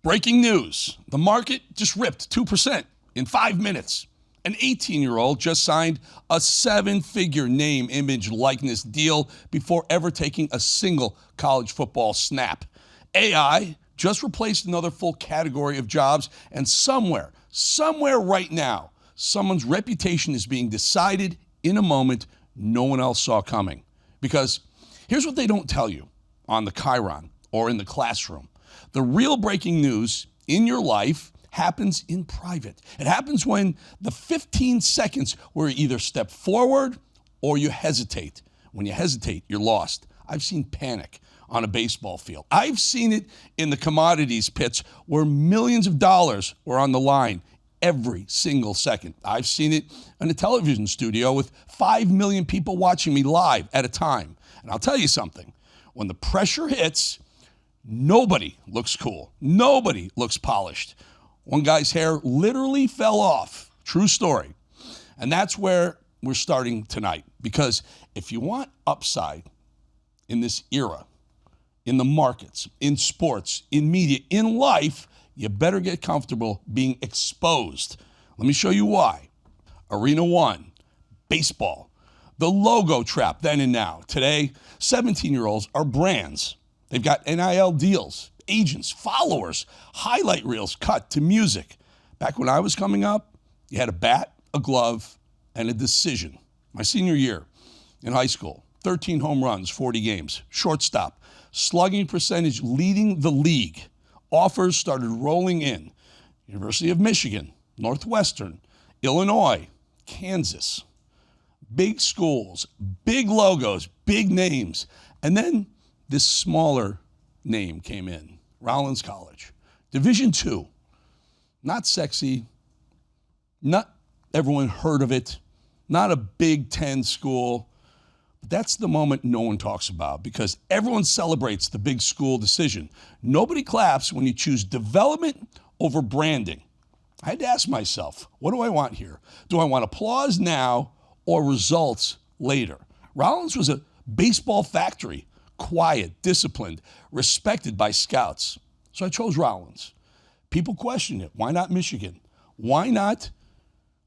Breaking news. The market just ripped 2% in 5 minutes. An 18-year-old just signed a 7-figure name, image, likeness deal before ever taking a single college football snap. AI just replaced another full category of jobs, and somewhere right now, someone's reputation is being decided in a moment no one else saw coming. Because here's what they don't tell you on the Chiron or in the classroom. The real breaking news in your life happens in private. It happens when the 15 seconds where you either step forward or you hesitate. When you hesitate, you're lost. I've seen panic on a baseball field. I've seen it in the commodities pits where millions of dollars were on the line every single second. I've seen it in a television studio with 5 million people watching me live at a time. And I'll tell you something, when the pressure hits, nobody looks cool. Nobody looks polished. One guy's hair literally fell off. True story. And that's where we're starting tonight. Because if you want upside in this era, in the markets, in sports, in media, in life, you better get comfortable being exposed. Let me show you why. Arena 1, baseball, the logo trap then and now. Today, 17-year-olds are brands. They've got NIL deals, agents, followers, highlight reels cut to music. Back when I was coming up, you had a bat, a glove, and a decision. My senior year in high school, 13 home runs, 40 games, shortstop, slugging percentage leading the league. Offers started rolling in. University of Michigan, Northwestern, Illinois, Kansas. Big schools, big logos, big names. And then this smaller name came in, Rollins College. Division II, not sexy, not everyone heard of it, not a Big Ten school. That's the moment no one talks about because everyone celebrates the big school decision. Nobody claps when you choose development over branding. I had to ask myself, what do I want here? Do I want applause now or results later? Rollins was a baseball factory, quiet, disciplined, respected by scouts. So I chose Rollins. People questioned it. Why not Michigan? Why not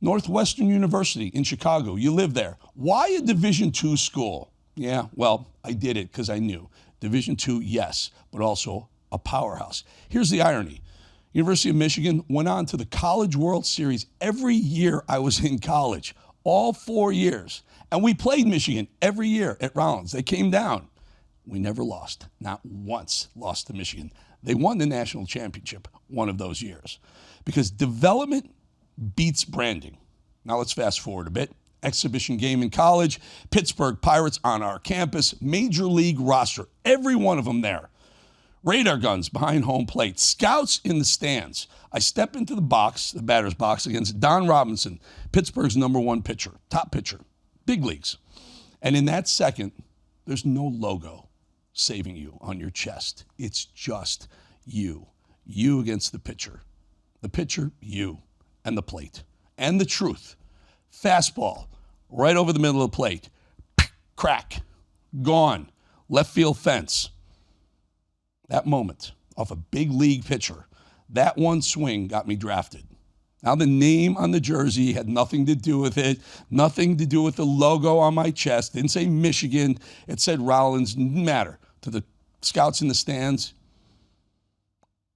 Northwestern University in Chicago? You live there. Why a Division II school? Yeah, well, I did it because I knew. Division II, yes, but also a powerhouse. Here's the irony. University of Michigan went on to the College World Series every year I was in college, all 4 years. And we played Michigan every year at Rollins. They came down. We never lost, not once lost to Michigan. They won the national championship one of those years because development beats branding. Now let's fast forward a bit. Exhibition game in college, Pittsburgh Pirates on our campus, major league roster, every one of them there. Radar guns behind home plate, scouts in the stands. I step into the box, the batter's box, against Don Robinson, Pittsburgh's #1 pitcher, top pitcher, big leagues. And in that second, there's no logo saving you on your chest. It's just you. You against the pitcher, you, and the plate. And the truth. Fastball, right over the middle of the plate. Crack. Gone. Left field fence. That moment, off a big league pitcher, that one swing got me drafted. Now the name on the jersey had nothing to do with it, nothing to do with the logo on my chest. Didn't say Michigan. It said Rollins. Didn't matter. To the scouts in the stands,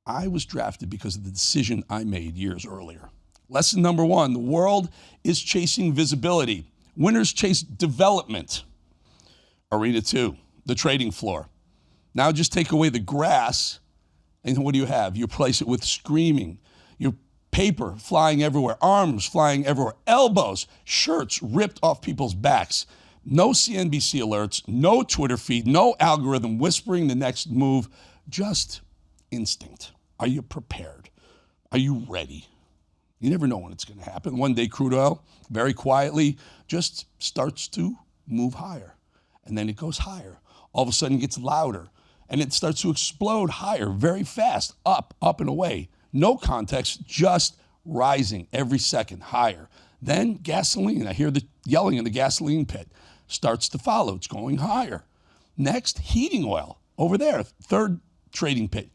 I was drafted because of the decision I made years earlier. Lesson number 1, the world is chasing visibility. Winners chase development. Arena 2, the trading floor. Now just take away the grass, and what do you have? You replace it with screaming. Your paper flying everywhere, arms flying everywhere, elbows, shirts ripped off people's backs. No CNBC alerts, no Twitter feed, no algorithm whispering the next move, just instinct. Are you prepared? Are you ready? You never know when it's going to happen. One day, crude oil, very quietly, just starts to move higher. And then it goes higher. All of a sudden, it gets louder. And it starts to explode higher, very fast, up and away. No context, just rising every second, higher. Then gasoline, I hear the yelling in the gasoline pit, starts to follow. It's going higher. Next, heating oil over there, third trading pit,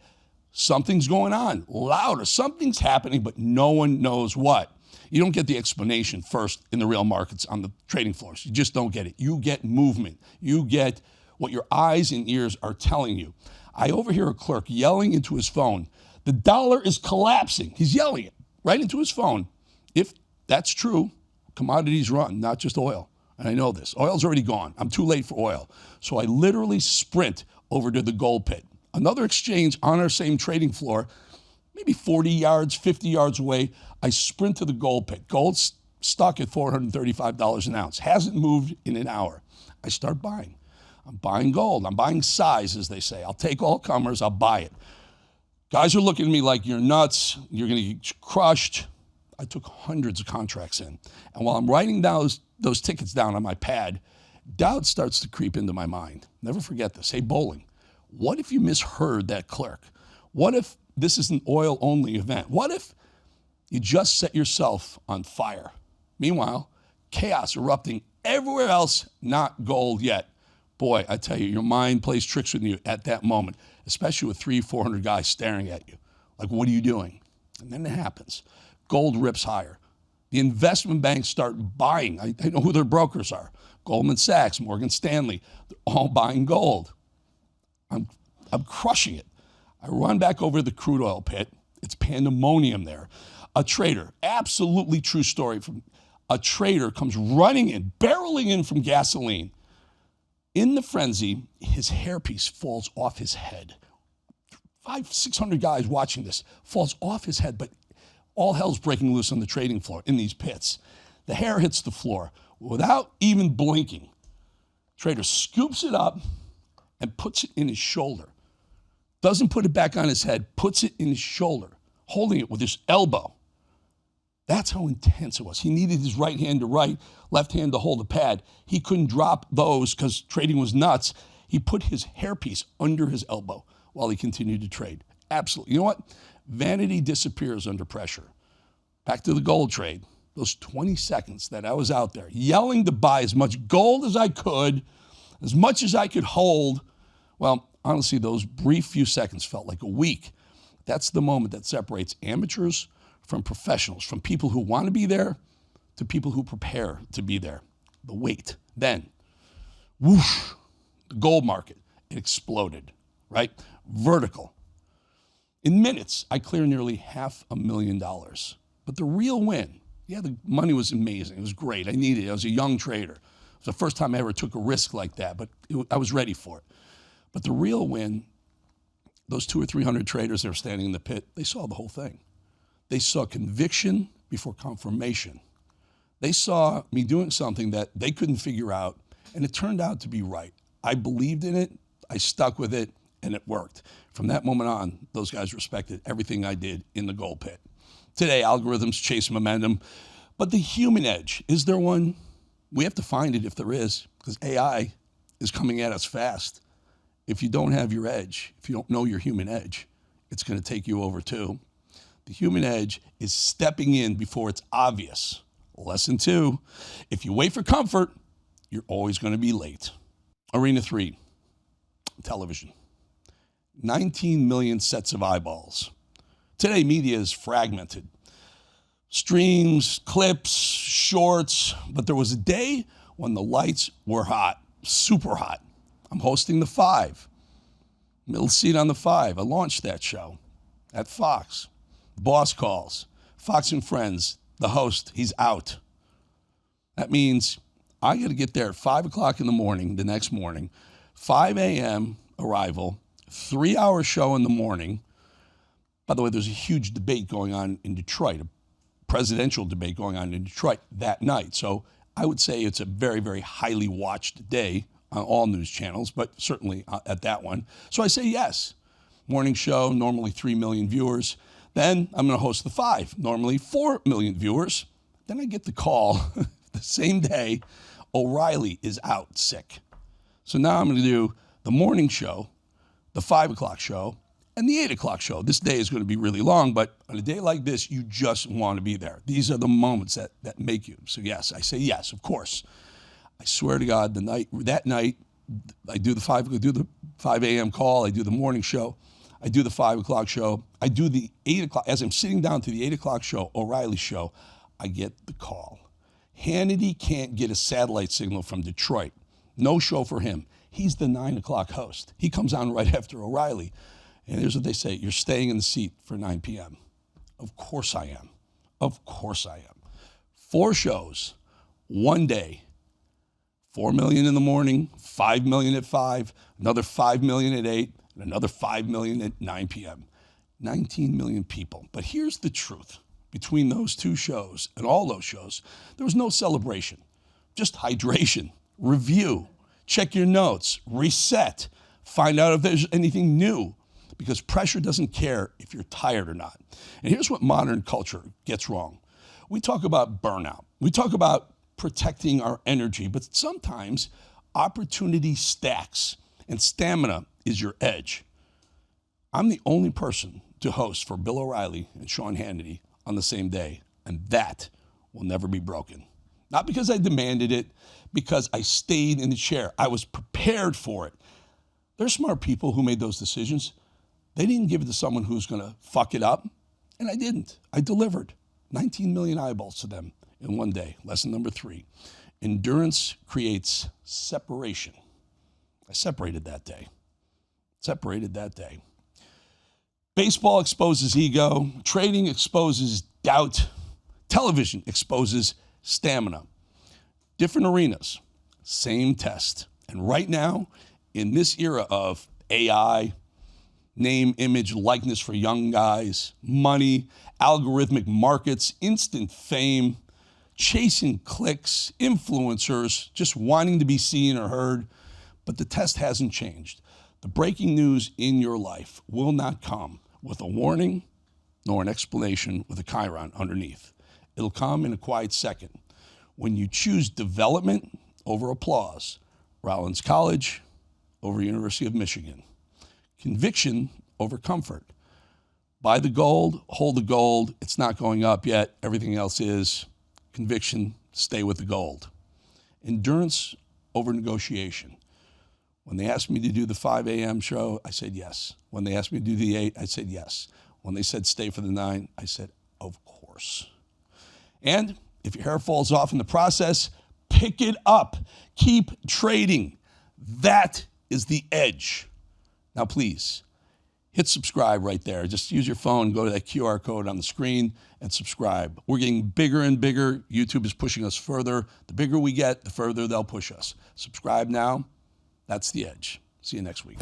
Something's going on, louder, something's happening, but no one knows what. You don't get the explanation first in the real markets on the trading floors. You just don't get it. You get movement. You get what your eyes and ears are telling you. I overhear a clerk yelling into his phone, the dollar is collapsing. He's yelling it right into his phone. If that's true, commodities run, not just oil. And I know this. Oil's already gone. I'm too late for oil. So I literally sprint over to the gold pit. Another exchange on our same trading floor, maybe 40 yards, 50 yards away. I sprint to the gold pit. Gold's stuck at $435 an ounce. Hasn't moved in an hour. I start buying. I'm buying gold. I'm buying size, as they say. I'll take all comers. I'll buy it. Guys are looking at me like, you're nuts. You're going to get crushed. I took hundreds of contracts in. And while I'm writing down those tickets down on my pad, doubt starts to creep into my mind. Never forget this. Hey, Bolling, what if you misheard that clerk? What if this is an oil-only event? What if you just set yourself on fire? Meanwhile, chaos erupting everywhere else, not gold yet. Boy, I tell you, your mind plays tricks with you at that moment, especially with 300-400 guys staring at you. Like, what are you doing? And then it happens. Gold rips higher. The investment banks start buying. I know who their brokers are. Goldman Sachs, Morgan Stanley, they're all buying gold. I'm crushing it. I run back over to the crude oil pit. It's pandemonium there. A trader, absolutely true story, from a trader comes running in, barreling in from gasoline. In the frenzy, his hairpiece falls off his head. 500-600 guys watching this, falls off his head, but all hell's breaking loose on the trading floor in these pits. The hair hits the floor without even blinking. Trader scoops it up and puts it in his shoulder. Doesn't put it back on his head, puts it in his shoulder, holding it with his elbow. That's how intense it was. He needed his right hand to write, left hand to hold the pad. He couldn't drop those because trading was nuts. He put his hairpiece under his elbow while he continued to trade. Absolutely. You know what? Vanity disappears under pressure. Back to the gold trade. Those 20 seconds that I was out there yelling to buy as much gold as I could, as much as I could hold. Well, honestly, those brief few seconds felt like a week. That's the moment that separates amateurs from professionals, from people who want to be there to people who prepare to be there. The wait. Then, whoosh, the gold market, it exploded, right? Vertical. In minutes, I cleared nearly $500,000. But the real win, yeah, the money was amazing. It was great. I needed it. I was a young trader. It was the first time I ever took a risk like that, but I was ready for it. But the real win, those 200 or 300 traders that were standing in the pit, they saw the whole thing. They saw conviction before confirmation. They saw me doing something that they couldn't figure out, and it turned out to be right. I believed in it, I stuck with it, and it worked. From that moment on, those guys respected everything I did in the gold pit. Today, algorithms chase momentum, but the human edge, is there one? We have to find it if there is, because AI is coming at us fast. If you don't have your edge, if you don't know your human edge, it's going to take you over too. The human edge is stepping in before it's obvious. Lesson 2, if you wait for comfort, you're always going to be late. Arena 3, television. 19 million sets of eyeballs. Today, media is fragmented. Streams, clips, shorts, but there was a day when the lights were hot, super hot. I'm hosting The Five, middle seat on The Five. I launched that show at Fox. Boss calls, Fox and Friends, the host, he's out. That means I got to get there at 5 o'clock in the morning, the next morning, 5 a.m. arrival, 3-hour show in the morning. By the way, there's a huge debate going on in Detroit, a presidential debate going on in Detroit that night. So I would say it's a very, very highly watched day on all news channels, but certainly at that one. So I say yes. Morning show, normally 3 million viewers. Then I'm going to host The Five, normally 4 million viewers. Then I get the call the same day, O'Reilly is out sick. So now I'm going to do the morning show, the 5 o'clock show, and the 8 o'clock show. This day is going to be really long, but on a day like this, you just want to be there. These are the moments that make you. So yes, I say yes, of course. I swear to God, that night, I do the 5 a.m. call, I do the morning show. I do the 5 o'clock show. I do the 8 o'clock. As I'm sitting down to the 8 o'clock show, O'Reilly show, I get the call. Hannity can't get a satellite signal from Detroit. No show for him. He's the 9 o'clock host. He comes on right after O'Reilly. And here's what they say: you're staying in the seat for 9 p.m. Of course I am. Of course I am. 4 shows, one day. 4 million in the morning, 5 million at 5, another 5 million at 8, and another 5 million at 9 p.m. 19 million people. But here's the truth. Between those 2 shows and all those shows, there was no celebration, just hydration, review, check your notes, reset, find out if there's anything new, because pressure doesn't care if you're tired or not. And here's what modern culture gets wrong. We talk about burnout. We talk about protecting our energy, but sometimes opportunity stacks and stamina is your edge. I'm the only person to host for Bill O'Reilly and Sean Hannity on the same day, and that will never be broken. Not because I demanded it, because I stayed in the chair. I was prepared for it. There's smart people who made those decisions. They didn't give it to someone who's going to fuck it up, and I didn't. I delivered 19 million eyeballs to them in one day. Lesson number 3, endurance creates separation. I separated that day. Baseball exposes ego. Trading exposes doubt. Television exposes stamina. Different arenas, same test. And right now, in this era of AI, name, image, likeness for young guys, money, algorithmic markets, instant fame, chasing clicks, influencers, just wanting to be seen or heard, but the test hasn't changed. The breaking news in your life will not come with a warning nor an explanation with a chyron underneath. It'll come in a quiet second when you choose development over applause. Rollins College over University of Michigan. Conviction over comfort. Buy the gold, hold the gold. It's not going up yet. Everything else is. Conviction, stay with the gold. Endurance over negotiation. When they asked me to do the 5 a.m. show, I said yes. When they asked me to do the 8, I said yes. When they said stay for the 9, I said, of course. And if your hair falls off in the process, pick it up. Keep trading. That is the edge. Now, please, hit subscribe right there. Just use your phone, go to that QR code on the screen and subscribe. We're getting bigger and bigger. YouTube is pushing us further. The bigger we get, the further they'll push us. Subscribe now. That's the edge. See you next week.